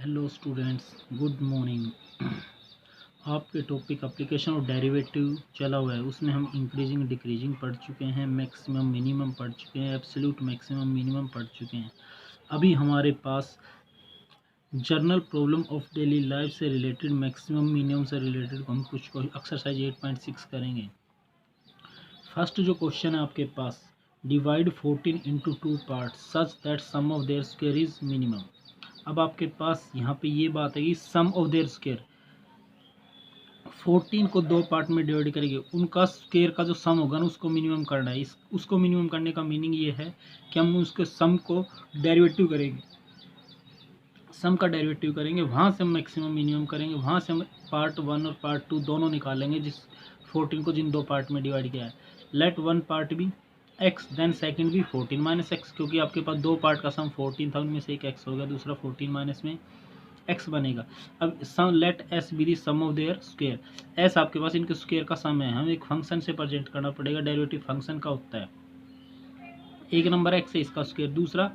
Hello students, good morning. आपके topic application और derivative चला हुआ है, उसमें हम इंक्रीजिंग डिक्रीजिंग पढ़ चुके हैं, मैक्सिमम मिनिमम पढ़ चुके हैं, एब्सोल्यूट मैक्सिमम मिनिमम पढ़ चुके हैं। अभी हमारे पास journal problem of daily life से रिलेटेड, मैक्सिमम मिनिमम से रिलेटेड हम कुछ एक्सरसाइज 8.6 करेंगे। फर्स्ट जो क्वेश्चन है आपके पास, divide 14 into 2 part such that sum of their square is minimum. अब आपके पास यहाँ पे ये बात है कि सम ऑफ देयर स्क्वायर 14 को 2 पार्ट में डिवाइड करेंगे, उनका स्क्वायर का जो सम होगा ना उसको मिनिमम करना है। उसको मिनिमम करने का मीनिंग ये है कि हम उसके सम को डेरिवेटिव करेंगे, सम का डेरिवेटिव करेंगे, वहाँ से हम मैक्सिमम मिनिमम करेंगे, वहाँ से हम पार्ट 1 और पार्ट 2 दोनों निकालेंगे जिस 14 को जिन 2 पार्ट में डिवाइड किया है। Let one part be X then second भी 14 माइनस एक्स, क्योंकि आपके पास 2 पार्ट का सम 14 था, उनमें से एक एक्स हो गया, दूसरा 14 माइनस में एक्स बनेगा। अब sum let S be the sum of their square, S आपके पास इनके स्क्वायर का सम है, हमें एक फंक्शन से प्रेजेंट करना पड़ेगा, डेरिवेटिव फंक्शन का होता है। एक नंबर एक्स है इसका स्क्वायर, दूसरा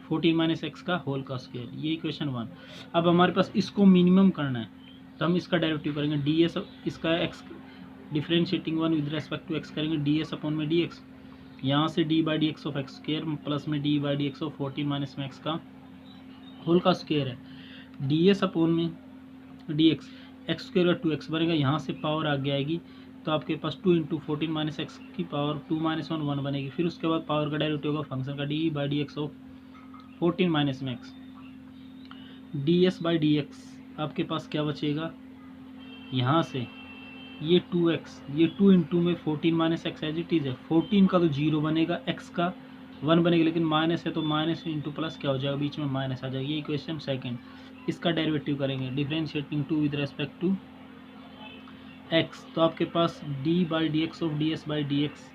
14 माइनस एक्स का होल का स्क्वायर, ये इक्वेशन 1। अब हमारे पास इसको मिनिमम करना है तो हम इसका डेरिवेटिव करेंगे, डी एस इसका X differentiating 1 with respect to X करेंगे, डी एस अपॉन में डी एक्स, यहाँ से D by D X of X square plus में D by D X of 14 minus में एक्स का होल का स्क्वायर है, डी एस अपॉन में डी एक्स, एक्स स्क्वायर का 2x बनेगा, यहाँ से पावर आगे आएगी तो आपके पास 2 इंटू 14 माइनस एक्स की पावर 2 माइनस 1 1 बनेगी। फिर उसके बाद पावर का डेरिवेटिव होगा फंक्शन का D by D X of 14 minus में X, D S by D X आपके पास क्या बचेगा, यहाँ से ये 2x, ये 2 इंटू में 14 minus X as it is है, 14 का तो 0 बनेगा, x का 1 बनेगा, लेकिन माइनस है तो माइनस इंटू प्लस क्या हो जाएगा, बीच में माइनस आ जाएगा। ये इक्वेशन सेकंड, इसका डेरिवेटिव करेंगे differentiating 2 with respect to x, तो आपके पास D by D X of D S by D X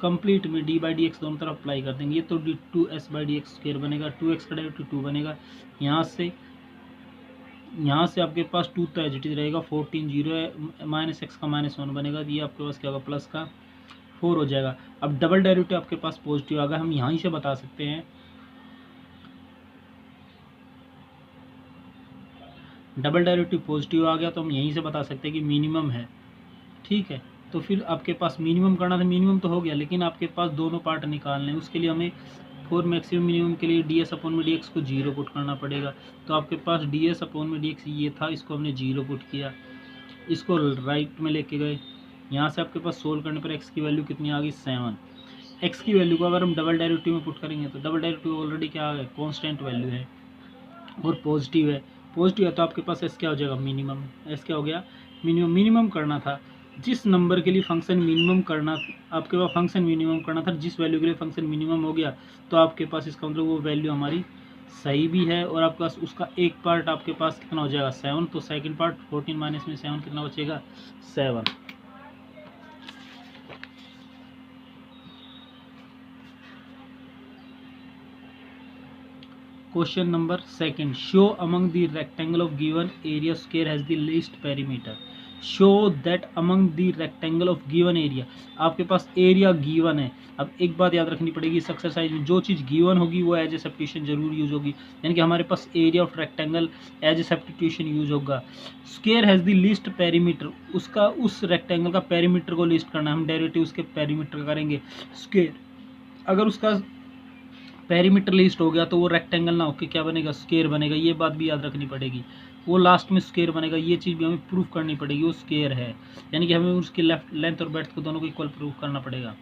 complete में डी बाई डी एक्स दोनों तरफ अप्लाई कर देंगे, ये तो D 2s by D X square बनेगा, 2x का डेरिवेटिव 2 बनेगा, यहाँ से आपके पास 2 तो एज इट इज रहेगा, 14 जीरो है, माइनस एक्स का माइनस 1 बनेगा, ये आपके पास क्या होगा प्लस का 4 हो जाएगा। अब डबल डेरिवेटिव आपके पास पॉजिटिव आ गया, हम यहाँ से बता सकते हैं, डबल डेरिवेटिव पॉजिटिव आ गया तो हम यहीं से बता सकते हैं कि मिनिमम है। ठीक है, तो फिर आपके पास मिनिमम करना था, मिनिमम तो हो गया, लेकिन आपके पास दोनों पार्ट निकालने हैं, उसके लिए हमें फॉर मैक्सिमम मिनिमम के लिए डी एस अपॉन में डी एक्स को 0 पुट करना पड़ेगा। तो आपके पास डी एस अपॉन में डी एक्स ये था, इसको हमने 0 पुट किया, इसको राइट में लेके गए, यहाँ से आपके पास सोल्व करने पर एक्स की वैल्यू कितनी आ गई 7। एक्स की वैल्यू को अगर हम डबल डेरिवेटिव में पुट करेंगे तो डबल डेरिवेटिव ऑलरेडी क्या आ गया, कॉन्स्टेंट वैल्यू है और पॉजिटिव है, पॉजिटिव है तो आपके पास एस क्या हो जाएगा मिनिमम, एस क्या हो गया मिनिमम। मिनिमम करना था जिस नंबर के लिए फंक्शन मिनिमम करना, आपके पास फंक्शन मिनिमम करना था, जिस वैल्यू के लिए फंक्शन मिनिमम हो गया तो आपके पास इसका मतलब वो वैल्यू हमारी सही भी है, और आपके पास उसका एक पार्ट आपके पास कितना हो जाएगा 7, तो सेकंड पार्ट 14 माइनस में 7 कितना बचेगा 7। Question number second, show among the rectangle of given area square has the least perimeter, show that among the rectangle of given area, आपके पास एरिया गिवन है। अब एक बात याद रखनी पड़ेगी इस एक्सरसाइज में, जो चीज़ गिवन होगी वो एज ए सब्स्टिट्यूशन जरूर यूज होगी, यानी कि हमारे पास area of rectangle as a substitution use होगा। Square has the least perimeter, उसका उस रेक्टेंगल का पेरीमीटर को लिस्ट करना है, हम डेरिवेटिव उसके पेरीमीटर करेंगे। स्क्वायर अगर उसका पेरीमीटर लिस्ट हो गया तो वो रेक्टेंगल ना होकर क्या बनेगा स्क्वायर बनेगा, ये बात भी याद रखनी पड़ेगी, वो लास्ट में स्क्वायर बनेगा, ये चीज़ भी हमें प्रूफ करनी पड़ेगी वो स्क्वायर है, यानी कि हमें उसकी लेंथ और ब्रेड्थ को दोनों को इक्वल प्रूफ करना पड़ेगा।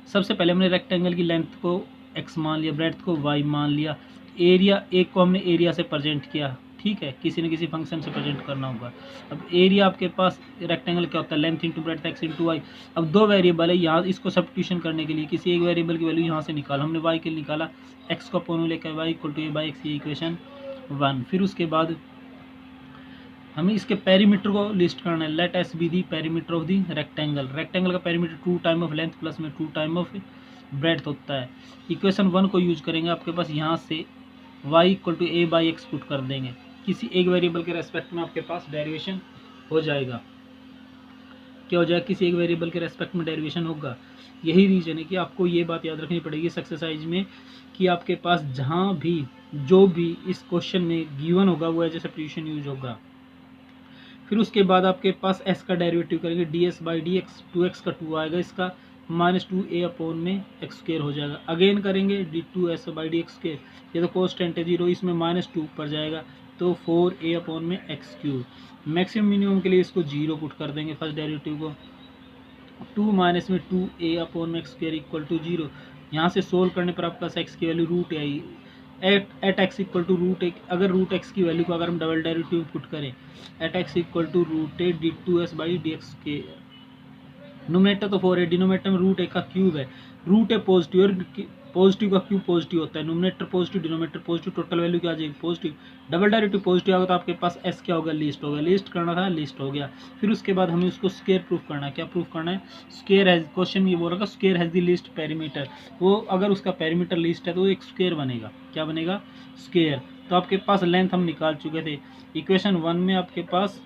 सबसे पहले हमने रेक्टेंगल की लेंथ को x मान लिया, ब्रेड्थ को y मान लिया, एरिया एक को हमने एरिया से प्रेजेंट किया, ठीक है, किसी न किसी फंक्शन से प्रेजेंट करना होगा। अब एरिया आपके पास रेक्टेंगल क्या होता है, length into breadth X into Y. अब दो वेरिएबल है, यहाँ इसको सब्स्टिट्यूशन करने के लिए किसी एक वेरिएबल की वैल्यू यहाँ से निकाला, हमने वाई के लिए निकाला, एक्स को अपॉन में लेकर Y equal to A by X, ये इक्वेशन 1। फिर उसके बाद हमें इसके पेरीमीटर को लिस्ट करना है, let S be the perimeter of the rectangle, rectangle का perimeter 2 time of length plus में 2 टाइम ऑफ ब्रेड्थ होता है। इक्वेशन 1 को यूज करेंगे, आपके पास यहाँ से y equal to A by X put कर देंगे, किसी एक वेरिएबल के रेस्पेक्ट में आपके पास डेरिवेशन हो जाएगा, क्या हो जाएगा किसी एक वेरिएबल के रेस्पेक्ट में डेरिवेशन होगा। यही रीज़न है कि आपको ये बात याद रखनी पड़ेगी इस एक्सरसाइज में कि आपके पास जहाँ भी जो भी इस क्वेश्चन में गिवन होगा वो एज ए सब्स्टिट्यूशन यूज होगा। फिर उसके बाद आपके पास s का डेरिवेटिव करेंगे ds by D x, 2x का 2 आएगा, इसका -2a अपॉन में एक्स स्क्र हो जाएगा। अगेन करेंगे d2s by D x square, ये तो कॉन्स्टेंट है 0, इसमें -2 ऊपर जाएगा तो 4a अपॉन में एक्स क्यूब। मैक्सिमम मिनिमम के लिए इसको 0 पुट कर देंगे फर्स्ट डेरिवेटिव को, 2 माइनस में 2a अपॉन में एक्स स्क्र इक्वल टू 0। यहाँ से सोल्व करने पर आपके पास x की वैल्यू √a आई, at X equal to √a, अगर √x की वैल्यू को अगर हम डबल डेरिवेटिव पुट करें, at X equal to √a d2s by D X के, नोमिनेटर तो 4 है, डिनोमिनेटर में √a का क्यूब है, √a पॉजिटिव और पॉजिटिव का क्यूब पॉजिटिव होता है, nominator positive denominator positive, total value क्या आ जाएगी पॉजिटिव। डबल डेरिवेटिव पॉजिटिव आएगा तो आपके पास s क्या होगा, लिस्ट होगा, लिस्ट करना था लिस्ट हो गया। फिर उसके बाद हमें उसको स्क्वायर प्रूफ करना है, क्या प्रूफ करना है, स्क्वायर हैज, क्वेश्चन ये बोल रहा है square has the list perimeter, वो अगर उसका पेरीमीटर लिस्ट है तो एक स्क्वायर बनेगा, क्या बनेगा स्क्वायर। तो आपके पास लेंथ हम निकाल चुके थे इक्वेशन 1 में, आपके पास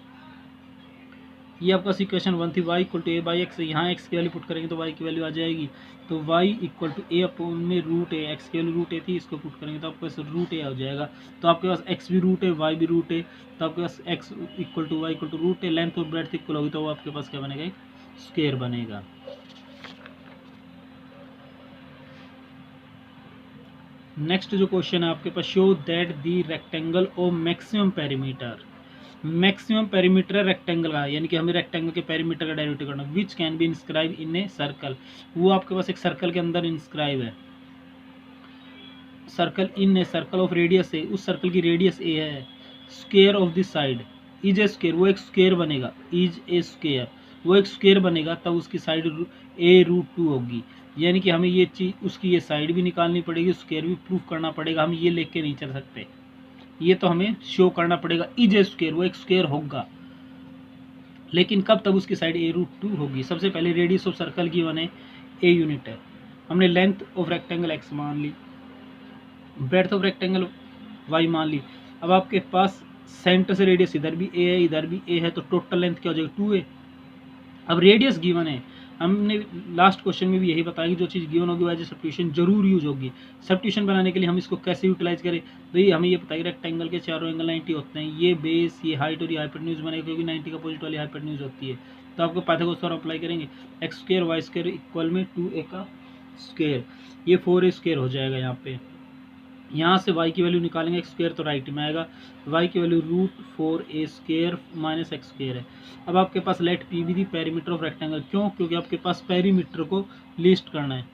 ये आपका इक्वेशन 1 थी, y equal to a by X, यहाँ x की वैल्यू पुट करेंगे तो y की वैल्यू आ जाएगी, तो y equal to a upon में √a, x की वैल्यू √a थी, इसको पुट करेंगे तो आपके पास √a आ जाएगा। तो आपके पास x भी √a, y भी √a, तो आपके पास x equal to y equal to √a, length और ब्रेड्थ इक्वल होगी तो वो आपके पास क्या बनेगा, एक स्क्वायर बनेगा। नेक्स्ट जो क्वेश्चन है आपके पास, show that the rectangle of maximum perimeter, maximum perimeter rectangle का, यानी कि हमें रेक्टेंगल के पेरीमीटर का डेरिवेटिव करना, which can be inscribe in a circle, वो आपके पास एक सर्कल के अंदर इंस्क्राइब है, circle in a circle of radius A, उस सर्कल की रेडियस ए है, square of this side is A square, वो एक स्क्वायर बनेगा, इज ए स्क्वायर, वो एक स्क्वायर बनेगा, तब उसकी साइड a√2 होगी, यानी कि हमें ये चीज़ उसकी ये साइड भी निकालनी पड़ेगी, स्क्वायर भी प्रूफ करना पड़ेगा, हम ये लेके नहीं चल सकते, ये तो हमें शो करना पड़ेगा इज ए स्क्वायर, वो एक स्क्वायर होगा, लेकिन कब, तब उसकी साइड a√2 होगी। सबसे पहले रेडियस ऑफ सर्कल की बने a यूनिट है, हमने लेंथ ऑफ रेक्टेंगल x मान ली, ब्रेड्थ ऑफ रेक्टेंगल y मान ली, अब आपके पास सेंटर से रेडियस इधर भी a है इधर भी a है, तो टोटल लेंथ क्या हो जाएगी 2a। अब रेडियस गिवन है, हमने लास्ट क्वेश्चन में भी यही बताया कि जो चीज़ गिवन होगी वो एज ए सब्स्टिट्यूशन जरूर यूज होगी। सब्स्टिट्यूशन बनाने के लिए हम इसको कैसे यूटिलाइज करें, तो ये हमें ये पता है रेक्टेंगल के चारों एंगल 90 होते हैं, ये बेस, ये हाइट और ये हाइपोटेन्यूज बनेगा, क्योंकि 90 का अपोजिट वाली हाइपोटेन्यूज होती है। तो आपको पाइथागोरस थ्योरम अप्लाई करेंगे, X square Y square equal में 2a का स्क्वायर, ये 4a स्क्वायर हो जाएगा। यहाँ से y की वैल्यू निकालेंगे, एक्स स्क्वायर तो राइट में आएगा, y की value √4a square minus x square है। अब आपके पास लेट p भी दी पेरीमीटर ऑफ रेक्टेंगल, क्यों, क्योंकि आपके पास पेरीमीटर को लिस्ट करना है,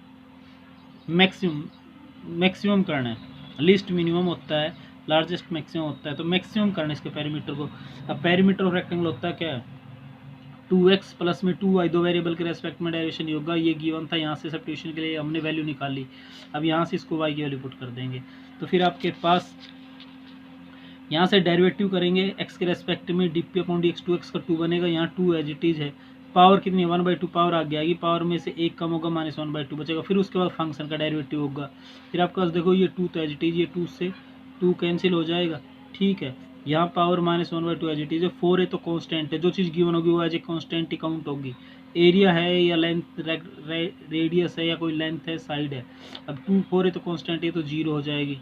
मैक्सिमम करना है, लिस्ट मिनिमम होता है, लार्जेस्ट मैक्सिमम होता है, तो मैक्सिमम करना है इसके पेरीमीटर को। अब पेरीमीटर ऑफ रेक्टेंगल होता है क्या है, 2x प्लस में 2y, दो वेरिएबल के रेस्पेक्ट में डेरिवेशन होगा, ये गिवन था, यहाँ से सब्स्टिट्यूशन के लिए हमने वैल्यू निकाली, अब यहाँ से इसको y की वैल्यू पुट कर देंगे, तो फिर आपके पास यहाँ से डेरिवेटिव करेंगे x के रेस्पेक्ट में dp अपॉन dx, 2x का 2 बनेगा, यहाँ 2 एज इट इज है, पावर कितनी है 1/2, पावर आगे आएगी, पावर में से एक कम होगा -1/2 बचेगा, फिर उसके बाद फंक्शन का डेरिवेटिव होगा, फिर आपके पास देखो ये 2 तो एज इट इज, ये 2 से 2 कैंसिल हो जाएगा, ठीक है, यहाँ पावर -1/2 एज इट इज है, 4 है तो कांस्टेंट है, जो चीज़ गिवन होगी वो एज ए कांस्टेंट ही काउंट होगी, एरिया है या लेंथ रेडियस है या कोई लेंथ है साइड है, अब 2 4 है तो कांस्टेंट है तो 0 हो जाएगी,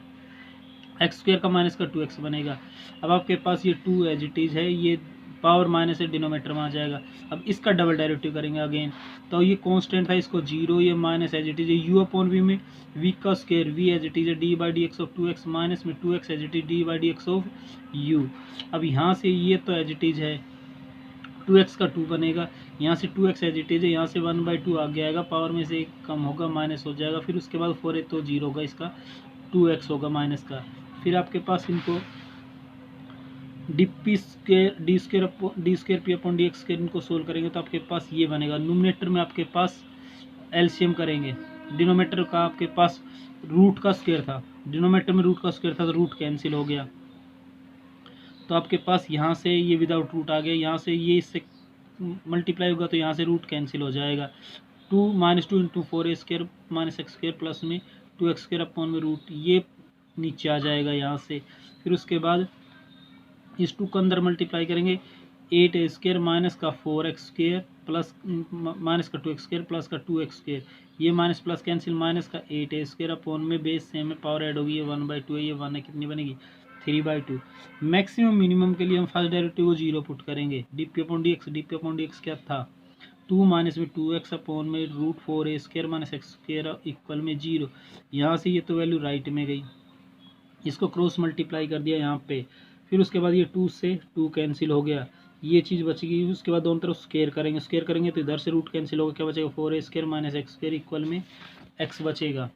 एक्स स्क्वायर का माइनस का 2x बनेगा। अब आपके पास ये 2 एज इट इज है, ये पावर माइनस से डिनोमीटर में आ जाएगा, अब इसका डबल डेरिवेटिव करेंगे अगेन, तो ये कांस्टेंट था, इसको 0, ये माइनस एज इट इज है, u अपॉन v में v का square, v as it is है, d by D X of 2x minus में 2x as it is d by D X of u। अब यहाँ से ये तो एज इट इज है, 2x का 2 बनेगा, यहाँ से 2x एज इट इज है, यहाँ से 1/2 आगे आएगा, पावर में से एक कम होगा माइनस हो जाएगा, फिर उसके बाद 4 है तो 0 होगा, इसका 2x होगा माइनस का, फिर आपके पास इनको D square P upon D X square इनको सोल्व करेंगे तो आपके पास ये बनेगा, न्यूमरेटर में आपके पास एलसीएम करेंगे, डिनोमीटर का आपके पास रूट का स्क्वायर था, डिनोमीटर में रूट का स्क्वायर था तो रूट कैंसिल हो गया, तो आपके पास यहाँ से ये विदाउट रूट आ गया, यहाँ से ये इससे मल्टीप्लाई होगा तो यहाँ से रूट कैंसिल हो जाएगा, 2 into 4a square minus x square plus में 2x स्क्वायर अपॉन में रूट, ये नीचे आ जाएगा यहाँ से, फिर उसके बाद इस 2 को अंदर मल्टीप्लाई करेंगे, 8a² माइनस का 4x² प्लस माइनस का 2x² प्लस का 2x², ये माइनस प्लस कैंसिल, माइनस का 8a² अपॉन में बेस सेम है, पावर ऐड होगी, ये 1/2 है, ये 1 है, कितनी बनेगी 3/2। मैक्सिमम मिनिमम के लिए हम फर्स्ट डेरिवेटिव को 0 पुट करेंगे, dp/dx क्या था 2 माइनस में 2x अपॉन में √4a² माइनस x² इक्वल में 0। यहाँ से ये तो वैल्यू राइट में गई, इसको क्रॉस मल्टीप्लाई कर दिया यहाँ पे, फिर उसके बाद ये 2 से 2 कैंसिल हो गया, ये चीज़ बच गई। उसके बाद दोनों तरफ स्क्वायर करेंगे तो इधर से रूट कैंसिल होगा, क्या बचेगा 4a² माइनस x² इक्वल में x बचेगा,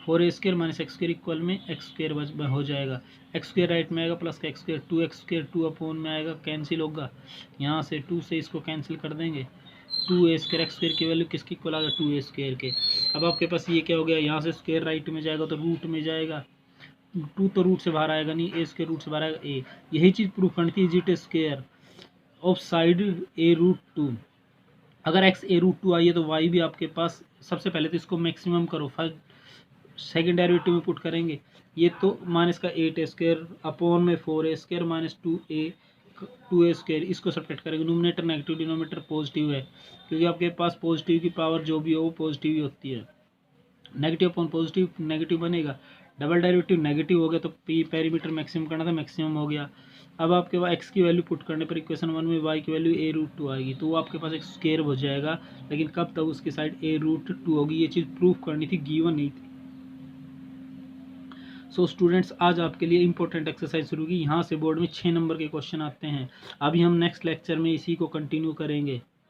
4a² माइनस x² इक्वल में x² हो जाएगा, x² राइट में आएगा प्लस का x², 2x² 2 अपॉन में आएगा, कैंसिल होगा, यहाँ से 2 से इसको कैंसिल कर देंगे, 2a² x² की वैल्यू किसकी इक्वल आ गया 2a² के। अब आपके पास ये क्या हो गया, यहाँ से स्क्वायर राइट में जाएगा तो रूट में जाएगा, 2 तो रूट से बाहर आएगा नहीं, a² रूट से बाहर आएगा a, यही चीज़ प्रूफ करनी थी, is it square of side a√2। अगर x a√2 आई है तो y भी आपके पास, सबसे पहले तो इसको मैक्सिमम करो, फर्स्ट सेकंड डेरिवेटिव में पुट करेंगे, ये तो माइनस का 8a² अपॉन में 4a² माइनस 2a², इसको सब्ट्रैक्ट करेंगे, नोमिनेटर नेगेटिव डिनोमिनेटर पॉजिटिव है, क्योंकि आपके पास पॉजिटिव की पावर जो भी हो वो पॉजिटिव ही होती है, नेगेटिव अपॉन पॉजिटिव नेगेटिव बनेगा, डबल डेरिवेटिव नेगेटिव हो गया तो पी पेरीमीटर मैक्सिमम करना था, मैक्सिमम हो गया। अब आपके पास x की वैल्यू पुट करने पर इक्वेशन 1 में y की वैल्यू a√2 आएगी, तो वो आपके पास एक स्क्वायर हो जाएगा, लेकिन कब तक उसकी साइड a√2 होगी, ये चीज़ प्रूफ करनी थी, गिवन नहीं थी। सो स्टूडेंट्स, आज आपके लिए इंपॉर्टेंट एक्सरसाइज शुरू की, यहाँ से बोर्ड में 6 नंबर के क्वेश्चन आते हैं। अभी हम नेक्स्ट लेक्चर में इसी को कंटिन्यू करेंगे।